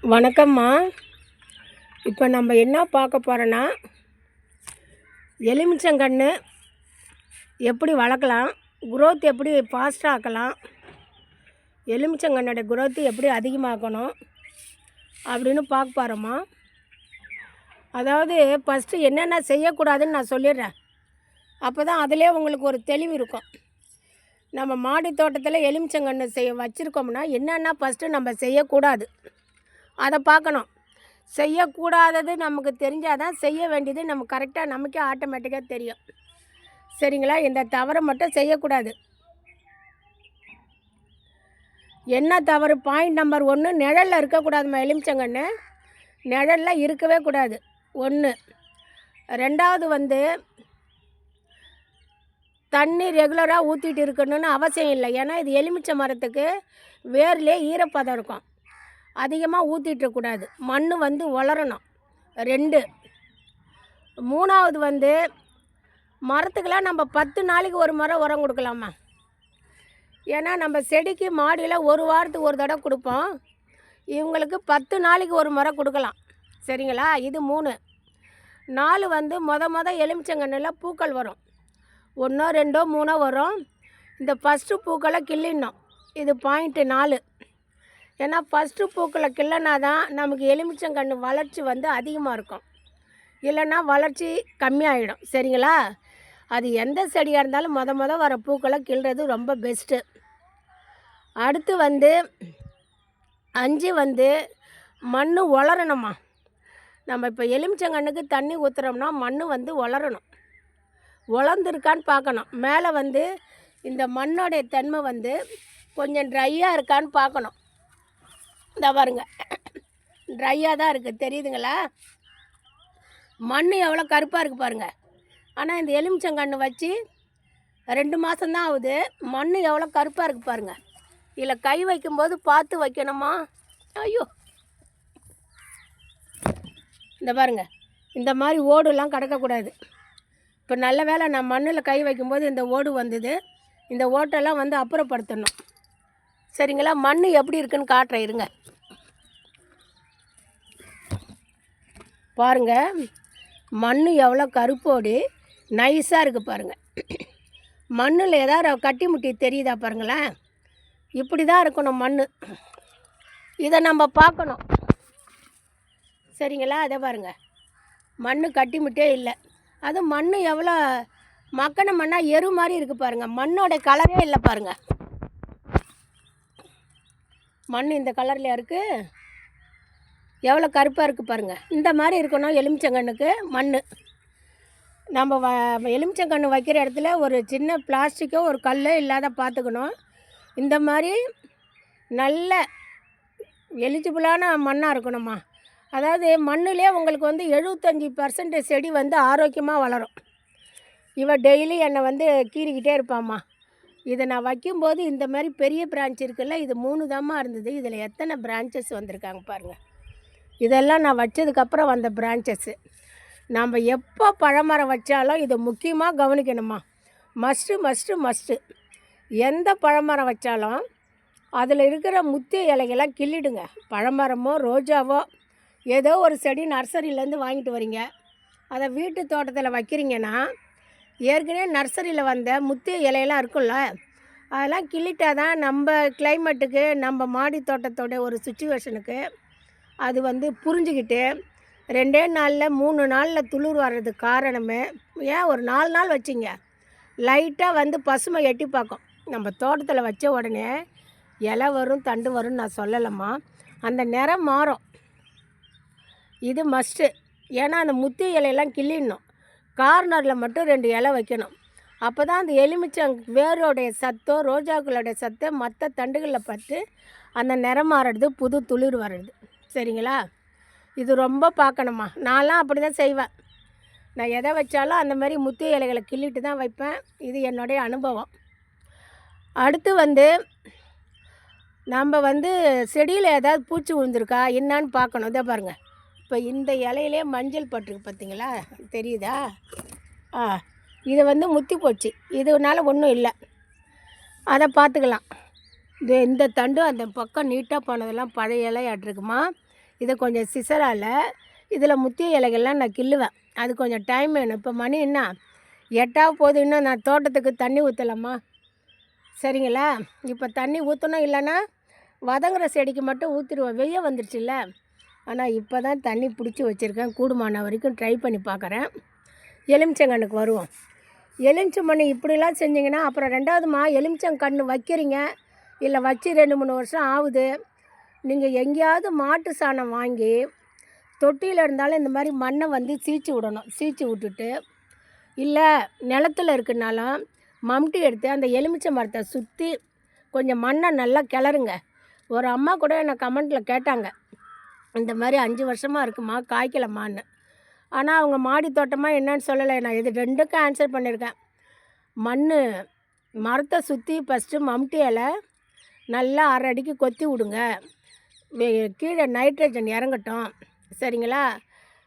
வணக்கம்மா. இப்போ நம்ம என்ன பார்க்க போகிறோன்னா, எலுமிச்சங்கன்று எப்படி வளர்க்கலாம், குரோத் எப்படி ஃபாஸ்ட்டாக ஆக்கலாம், எலுமிச்சங்கன்னோட குரோத்து எப்படி அதிகமாக்கணும் அப்படின்னு பார்க்க போகிறோம்மா. அதாவது ஃபஸ்ட்டு என்னென்ன செய்யக்கூடாதுன்னு நான் சொல்லிடுறேன். அப்போ தான் அதிலே உங்களுக்கு ஒரு தெளிவு இருக்கும். நம்ம மாடி தோட்டத்தில் எலுமிச்சங்கன்று வச்சுருக்கோம்னா என்னென்ன ஃபஸ்ட்டு நம்ம செய்யக்கூடாது அதை பார்க்கணும். செய்யக்கூடாதது நமக்கு தெரிஞ்சால் தான் செய்ய வேண்டியது நம்ம கரெக்டாக நமக்கே ஆட்டோமேட்டிக்காக தெரியும். சரிங்களா? இந்த தவறை மட்டும் செய்யக்கூடாது. என்ன தவறு? பாயிண்ட் நம்பர் 1, நிழலில் இருக்கக்கூடாதுமா. எலுமிச்சங்கன்று நிழலில் இருக்கவே கூடாது. 1. 2வது தண்ணி ரெகுலராக ஊற்றிட்டு இருக்கணும்னு அவசியம் இல்லை. ஏன்னா இது எலுமிச்சை மரத்துக்கு வேர்லேயே ஈரப்பதம் இருக்கும். அதிகமாக ஊற்றிட்டுருக்கூடாது. மண் வளரணும். 2. 3வது மரத்துக்கெல்லாம் நம்ம 10 நாளைக்கு ஒரு முறை உரம் கொடுக்கலாமா. ஏன்னா நம்ம செடிக்கு மாடியில் ஒரு வாரத்துக்கு ஒரு தடவை கொடுப்போம். இவங்களுக்கு 10 நாளைக்கு ஒரு முறை கொடுக்கலாம். சரிங்களா? இது 3. 4 எலுமிச்சங்கன்றில் பூக்கள் வரும். 1, 2, 3 வரும். இந்த ஃபஸ்ட்டு பூக்களை கிள்ளிடணும். இது பாயிண்ட்டு 4. ஏன்னா ஃபஸ்ட்டு பூக்களை கிள்ளனா தான் நமக்கு எலுமிச்சங்கன்று வளர்ச்சி அதிகமாக இருக்கும். இல்லைன்னா வளர்ச்சி கம்மியாகிடும். சரிங்களா? அது எந்த செடியாக இருந்தாலும் வர பூக்களை கிள்றது ரொம்ப பெஸ்ட்டு. அடுத்து 5 மண் வளரணுமா. நம்ம இப்போ எலுமிச்சங்கன்றுக்கு தண்ணி ஊற்றுறோம்னா மண் வளரணும். வளர்ந்துருக்கான்னு பார்க்கணும். மேலே இந்த மண்ணோடைய தன்மை கொஞ்சம் ட்ரையாக இருக்கான்னு பார்க்கணும். இந்த பாருங்க, ட்ரையாக தான் இருக்குது. தெரியுதுங்களா? மண் எவ்வளோ கருப்பாக இருக்குது பாருங்கள். ஆனால் இந்த எலுமிச்சங்கன்று வச்சு 2 மாதம்தான் ஆகுது. மண் எவ்வளோ கருப்பாக இருக்குது பாருங்கள். இதில் கை வைக்கும்போது பார்த்து வைக்கணுமா. ஐயோ, இந்த பாருங்கள், இந்த மாதிரி ஓடுலாம் கிடக்கக்கூடாது. இப்போ நல்ல வேளை நான் மண்ணில் கை வைக்கும்போது இந்த ஓடு வந்தது. இந்த ஓட்டெல்லாம் அப்புறப்படுத்தணும். சரிங்களா? மண் எப்படி இருக்குன்னு காட்டுறேன் இருங்க. பாருங்கள், மண் எவ்வளோ கருப்போடு நைஸாக இருக்குது பாருங்கள். மண்ணில் ஏதாவது கட்டி முட்டி தெரியுதா பாருங்களேன். இப்படி தான் இருக்கணும் மண். இதை நம்ம பார்க்கணும். சரிங்களா? அதை பாருங்கள், மண் கட்டி முட்டே இல்லை. அது மண் எவ்வளோ மக்கன மண்ணாக எரு மாதிரி இருக்குது பாருங்கள். மண்ணோட கலரே இல்லை பாருங்கள். மண் இந்த கலரில் இருக்குது. எவ்வளோ கருப்பாக இருக்குது பாருங்கள். இந்த மாதிரி இருக்கணும் எலுமிச்சங்கன்றுக்கு மண். நம்ம எலுமிச்சங்கன்று வைக்கிற இடத்துல ஒரு சின்ன பிளாஸ்டிக்கோ ஒரு கல்லோ இல்லாத பார்த்துக்கணும். இந்த மாதிரி நல்ல எலிஜிபிளான மண்ணாக இருக்கணுமா. அதாவது மண்ணிலே உங்களுக்கு 75% செடி ஆரோக்கியமாக வளரும். டெய்லி என்னை கீறிக்கிட்டே இருப்பாம்மா. இதை நான் வைக்கும்போது இந்த மாதிரி பெரிய பிரான்ச் இருக்குல்ல, இது 3 தாம்மா இருந்தது. இதில் எத்தனை பிரான்ச்சஸ் வந்திருக்காங்க பாருங்கள். இதெல்லாம் நான் வச்சதுக்கப்புறம் வந்த பிரான்ச்சஸ்ஸு. நம்ம எப்போ பழமரம் வச்சாலும் இதை முக்கியமாக கவனிக்கணுமா. மஸ்ட்டு. எந்த பழமரம் வச்சாலும் அதில் இருக்கிற முத்திய இலைகள்லாம் கிள்ளிடுங்க. பழமரமோ ரோஜாவோ ஏதோ ஒரு செடி நர்சரியிலேருந்து வாங்கிட்டு வரீங்க, அதை வீட்டு தோட்டத்தில் வைக்கிறீங்கன்னா ஏற்கனவே நர்சரியில் வந்த முத்திய இலையெல்லாம் இருக்குல்ல, அதெல்லாம் கிள்ளிட்டால் தான் நம்ம கிளைமேட்டுக்கு நம்ம மாடி தோட்டத்தோட ஒரு சுச்சுவேஷனுக்கு அது புரிஞ்சுக்கிட்டு 2 நாளில் 3 நாளில் துளிர் வர்றதுக்கு காரணமே. ஏன் ஒரு 4 நாள் வச்சிங்க, லைட்டாக பசுமை எட்டி பார்க்கும். நம்ம தோட்டத்தில் வச்ச உடனே இலை வரும் தண்டு வரும்னு நான் சொல்லலைம்மா. அந்த நிறம் மாறும். இது மஸ்ட்டு. ஏன்னா அந்த முத்தி இலையெல்லாம் கிள்ளிடணும். கார்னரில் மட்டும் 2 இலை வைக்கணும். அப்போ தான் அந்த எலுமிச்சம் வேரோடைய சத்தோ ரோஜாக்களோடைய சத்தோ மற்ற தண்டுகளில் பட்டு அந்த நிறம் மாறுறது, புது துளிர் வர்றது. சரிங்களா? இது ரொம்ப பார்க்கணுமா. நான்லாம் அப்படி தான் செய்வேன். நான் எதை வச்சாலும் அந்த மாதிரி முத்திய இலைகளை கிள்ளிட்டு தான் வைப்பேன். இது என்னுடைய அனுபவம். அடுத்து நம்ம செடியில் ஏதாவது பூச்சி விழுந்திருக்கா என்னான்னு பார்க்கணும். இதை பாருங்கள், இப்போ இந்த இலையிலே மஞ்சள் பட்டுருக்கு பார்த்தீங்களா, தெரியுதா? இது முத்தி போச்சு. இதனால ஒன்றும் இல்லை, அதை பார்த்துக்கலாம். இந்த தண்டு அந்த பக்கம் நீட்டாக போனதெல்லாம் பழைய இலையாட்டிருக்குமா. இதை கொஞ்சம் சிசரால் இதில் முத்திய இலைகள்லாம் நான் கிள்ளுவேன். அது கொஞ்சம் டைம் வேணும். இப்போ மணி என்ன 8 போகுது, இன்னும் நான் தோட்டத்துக்கு தண்ணி ஊற்றலாமா? சரிங்களா? இப்போ தண்ணி ஊற்றணும், இல்லைன்னா வதங்குற செடிக்கு மட்டும் ஊற்றிடுவோம். வெய்ய வந்துருச்சுல்ல. ஆனால் இப்போ தான் தண்ணி பிடிச்சி வச்சுருக்கேன். கூடுமான வரைக்கும் ட்ரை பண்ணி பார்க்குறேன். எலுமிச்சங்கன்றுக்கு வருவோம். எலுமிச்சம்பழம் இப்படிலாம் செஞ்சிங்கன்னா அப்புறம் 2வதுமா எலுமிச்சங்கன்று வைக்கிறீங்க, இல்லை வச்சு 2-3 வருஷம் ஆகுது. நீங்கள் எங்கேயாவது மாட்டு சாணம் வாங்கி தொட்டியில் இருந்தாலும் இந்த மாதிரி மண்ணை வந்து சீச்சு விடணும். சீச்சு விட்டுட்டு, இல்லை நிலத்தில் இருக்குனாலும் மம்டி எடுத்து அந்த எலுமிச்சை மரத்தை சுற்றி கொஞ்சம் மண்ணை நல்லா கிளறுங்க. ஒரு அம்மா கூட என்னை கமெண்ட்டில் கேட்டாங்க, இந்த மாதிரி 5 வருஷமாக இருக்குமா காய்க்கலம்மான்னு. ஆனால் அவங்க மாடி தோட்டமாக என்னன்னு சொல்லலை. நான் இது 2க்கும் ஆன்சர் பண்ணியிருக்கேன். மரத்தை சுற்றி ஃபஸ்ட்டு மம்டி இலை நல்லா 1/2 அடிக்கு கொத்தி விடுங்க, கீழே நைட்ரஜன் இறங்கட்டும். சரிங்களா?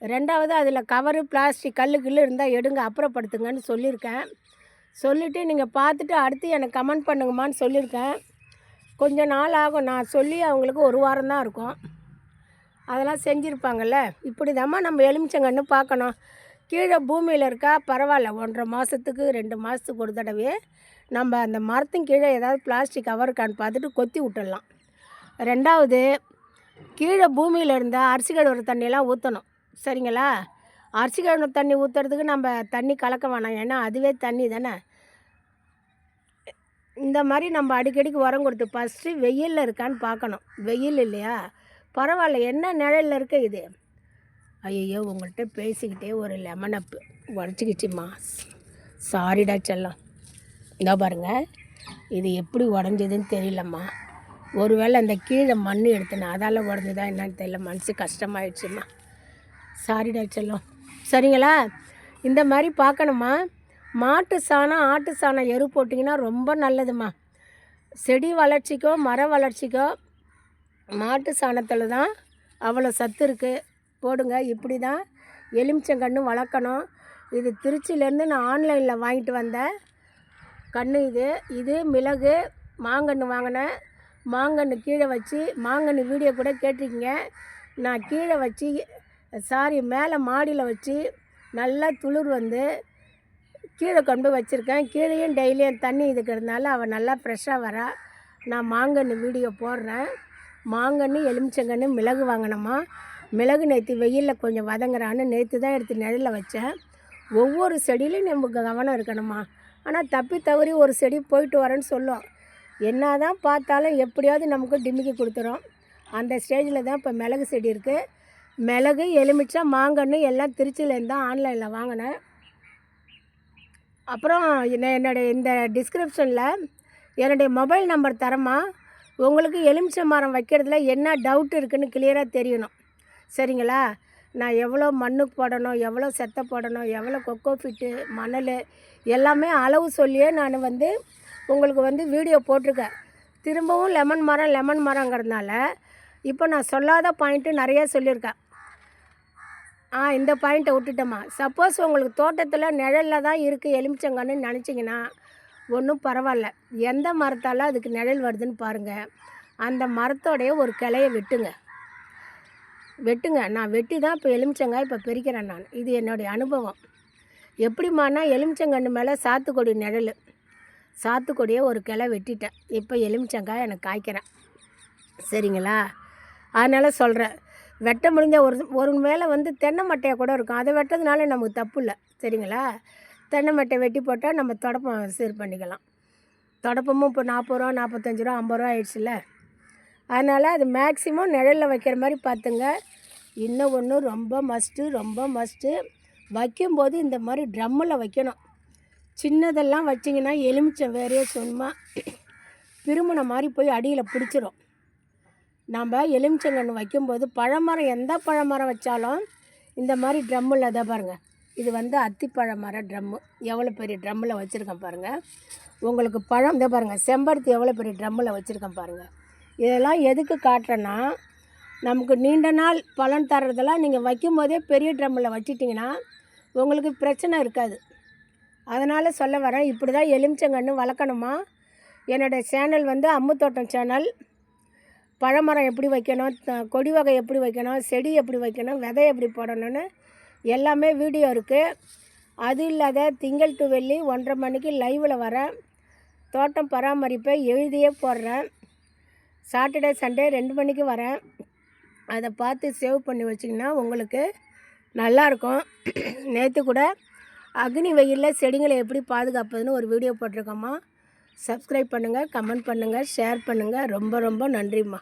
2வது அதில் கவரு பிளாஸ்டிக் கல் இருந்தால் எடுங்க, அப்புறப்படுத்துங்கன்னு சொல்லியிருக்கேன். சொல்லிவிட்டு நீங்கள் பார்த்துட்டு அடுத்து எனக்கு கமெண்ட் பண்ணுங்கம்மான்னு சொல்லியிருக்கேன். கொஞ்சம் நாள் ஆகும். நான் சொல்லி அவங்களுக்கு 1 வாரம் தான் இருக்கும். அதெல்லாம் செஞ்சுருப்பாங்கள்ல. இப்படி தாம்மா நம்ம எலுமிச்சங்கன்று பார்க்கணும். கீழே பூமியில் இருக்கா பரவாயில்ல, 1.5 மாதத்துக்கு 2 மாதத்துக்கு ஒரு தடவை நம்ம அந்த மரத்தின் கீழே ஏதாவது பிளாஸ்டிக் கவர் இருக்கான்னு பார்த்துட்டு கொத்தி விட்டுடலாம். 2வது கீழே பூமியில் இருந்தால் அரிசி கழுவுற தண்ணியெல்லாம் ஊற்றணும். சரிங்களா? அரிசி கழுவுற தண்ணி ஊற்றுறதுக்கு நம்ம தண்ணி கலக்க வேணாம், ஏன்னா அதுவே தண்ணி தானே. இந்த மாதிரி நம்ம அடிக்கடிக்கு உரம் கொடுத்து ஃபஸ்ட்டு வெயிலில் இருக்கான்னு பார்க்கணும். வெயில் இல்லையா, பரவாயில்ல, என்ன நிழலில் இருக்க இது. ஐயோ, உங்கள்கிட்ட பேசிக்கிட்டே ஒரு லெமன் அப்பு உடச்சிக்கிச்சுமா, சாரிடா செல்லம். இதோ பாருங்கள், இது எப்படி உடஞ்சதுன்னு தெரியலம்மா. ஒருவேளை அந்த கீழே மண் எடுத்தேன், அதால் உடஞ்சுதான் என்னன்னு தெரியல. மனசு கஷ்டமாயிடுச்சுமா, சாரிடா செல்லம். சரிங்களா? இந்த மாதிரி பார்க்கணுமா. மாட்டு சாணம் ஆட்டு சாணம் எரு போட்டிங்கன்னா ரொம்ப நல்லதுமா. செடி வளர்ச்சிக்கோ மர வளர்ச்சிக்கோ மாட்டு சாணத்தில் தான் அவ்வளோ சத்து இருக்குது. போடுங்க. இப்படி தான் எலுமிச்சங்கன்று வளர்க்கணும். இது திருச்சியிலேருந்து நான் ஆன்லைனில் வாங்கிட்டு வந்தேன் கன்று. இது மிளகு மாங்கன்று வாங்கினேன். மாங்கன்று கீழே வச்சு, மாங்கன்று வீடியோ கூட கேட்டிருக்கீங்க. நான் கீழே வச்சு, மேலே மாடியில் வச்சு நல்லா துளிர் வந்து கீழே கொண்டு வச்சுருக்கேன். கீழேயும் டெய்லியும் தண்ணி இருக்கிறதுனால அவள் நல்லா ஃப்ரெஷ்ஷாக வரா. நான் மாங்கன்று வீடியோ போடுறேன். மாங்கன்று எலுமிச்சங்கன்று மிளகு வாங்கினோமா. மிளகு நேற்று வெயிலில் கொஞ்சம் வதங்குறான்னு நேற்று தான் எடுத்து நிழலில் வச்சேன். ஒவ்வொரு செடியிலையும் நமக்கு கவனம் இருக்கணுமா. ஆனால் தப்பி தவறி ஒரு செடி போயிட்டு வரேன்னு சொல்லும். என்ன தான் பார்த்தாலும் எப்படியாவது நமக்கு டிமிக்கி கொடுத்துரும். அந்த ஸ்டேஜில் தான் இப்போ மிளகு செடி இருக்குது. மிளகு எலுமிச்சை மாங்கன்று எல்லாம் திருச்சியிலேருந்து தான் ஆன்லைனில் வாங்கினேன். அப்புறம் என்னுடைய இந்த டிஸ்கிரிப்ஷனில் என்னுடைய மொபைல் நம்பர் தரமா. உங்களுக்கு எலுமிச்சை மரம் வைக்கிறதுல என்ன டவுட் இருக்குதுன்னு கிளியராக தெரியணும். சரிங்களா? நான் எவ்வளோ மண்ணுக்கு போடணும், எவ்வளோ செத்தை போடணும், எவ்வளோ கொக்கோ ஃபிட்டு மணல் எல்லாமே அளவு சொல்லியே நான் உங்களுக்கு வீடியோ போட்டிருக்கேன். திரும்பவும் லெமன் மரங்கிறதுனால இப்போ நான் சொல்லாத பாயிண்ட்டு நிறையா சொல்லியிருக்கேன். இந்த பாயிண்ட்டை விட்டுட்டோமா. சப்போஸ் உங்களுக்கு தோட்டத்தில் நிழலில் தான் இருக்குது எலுமிச்சங்கன்னு நினச்சிங்கன்னா ஒன்றும் பரவாயில்ல. எந்த மரத்தால் அதுக்கு நிழல் வருதுன்னு பாருங்கள். அந்த மரத்தோடைய ஒரு கிளையை வெட்டுங்க. நான் வெட்டி தான் இப்போ எலுமிச்சங்காய் இப்போ பிரிக்கிறேன் நான். இது என்னுடைய அனுபவம். எப்படிமானா, எலுமிச்சங்கன்று மேலே சாத்துக்கொடி நிழல், சாத்துக்கொடியை ஒரு கிளை வெட்டிட்டேன். இப்போ எலுமிச்சங்காய் எனக்கு காய்க்கிறேன். சரிங்களா? அதனால் சொல்கிறேன், வெட்ட முடிஞ்ச ஒரு வேளை தென்னை மட்டையாக கூட இருக்கும். அதை வெட்டதுனால நமக்கு தப்பு இல்லை. சரிங்களா? தென்னை மட்டை வெட்டி போட்டால் நம்ம தொடப்பம் சீர் பண்ணிக்கலாம். தொடப்பமும் இப்போ 40 ரூபா 45 ரூபா 50 ரூபா ஆயிடுச்சுல்ல. அதனால் அது மேக்ஸிமம் நிழலில் வைக்கிற மாதிரி பார்த்துங்க. இன்னும் ஒன்று ரொம்ப மஸ்ட்டு வைக்கும்போது இந்த மாதிரி ட்ரம்மில் வைக்கணும். சின்னதெல்லாம் வச்சிங்கன்னா எலுமிச்சம் வேறையே சும்மா திருமண மாதிரி போய் அடியில் பிடிச்சிரும். நம்ம எலுமிச்சங்கன்று வைக்கும்போது பழமரம், எந்த பழமரம் வச்சாலும் இந்த மாதிரி ட்ரம்மில் தான் பாருங்கள். இது அத்திப்பழமர ட்ரம்மு. எவ்வளோ பெரிய ட்ரம்மில் வச்சுருக்கேன் பாருங்கள். உங்களுக்கு பழம் இதை பாருங்கள். செம்பருத்தி எவ்வளோ பெரிய ட்ரம்மில் வச்சுருக்கேன் பாருங்கள். இதெல்லாம் எதுக்கு காட்டுறேன்னா, நமக்கு நீண்ட நாள் பலன் தர்றதெல்லாம் நீங்கள் வைக்கும்போதே பெரிய ட்ரம்மில் வச்சிட்டிங்கன்னா உங்களுக்கு பிரச்சனை இருக்காது. அதனால் சொல்ல வரேன். இப்படி தான் எலுமிச்சங்கன்று வளர்க்கணுமா. என்னோடய சேனல் அம்மு தோட்டம் சேனல். பழமரம் எப்படி வைக்கணும், கொடி வகை எப்படி வைக்கணும், செடி எப்படி வைக்கணும், விதை எப்படி போடணும்னு எல்லாமே வீடியோ இருக்குது. அது இல்லாத திங்கள் டு வெள்ளி 1:30 மணிக்கு லைவில் வரேன். தோட்டம் பராமரிப்பை எழுதியே போடுறேன். சாட்டர்டே சண்டே 2 மணிக்கு வரேன். அதை பார்த்து சேவ் பண்ணி வச்சிங்கன்னா உங்களுக்கு நல்லாயிருக்கும். நேற்று கூட அக்னி வெயிலில் செடிகளை எப்படி பாதுகாப்பதுன்னு ஒரு வீடியோ போட்டிருக்கோம்மா. சப்ஸ்கிரைப் பண்ணுங்கள், கமெண்ட் பண்ணுங்கள், ஷேர் பண்ணுங்கள். ரொம்ப ரொம்ப நன்றிம்மா.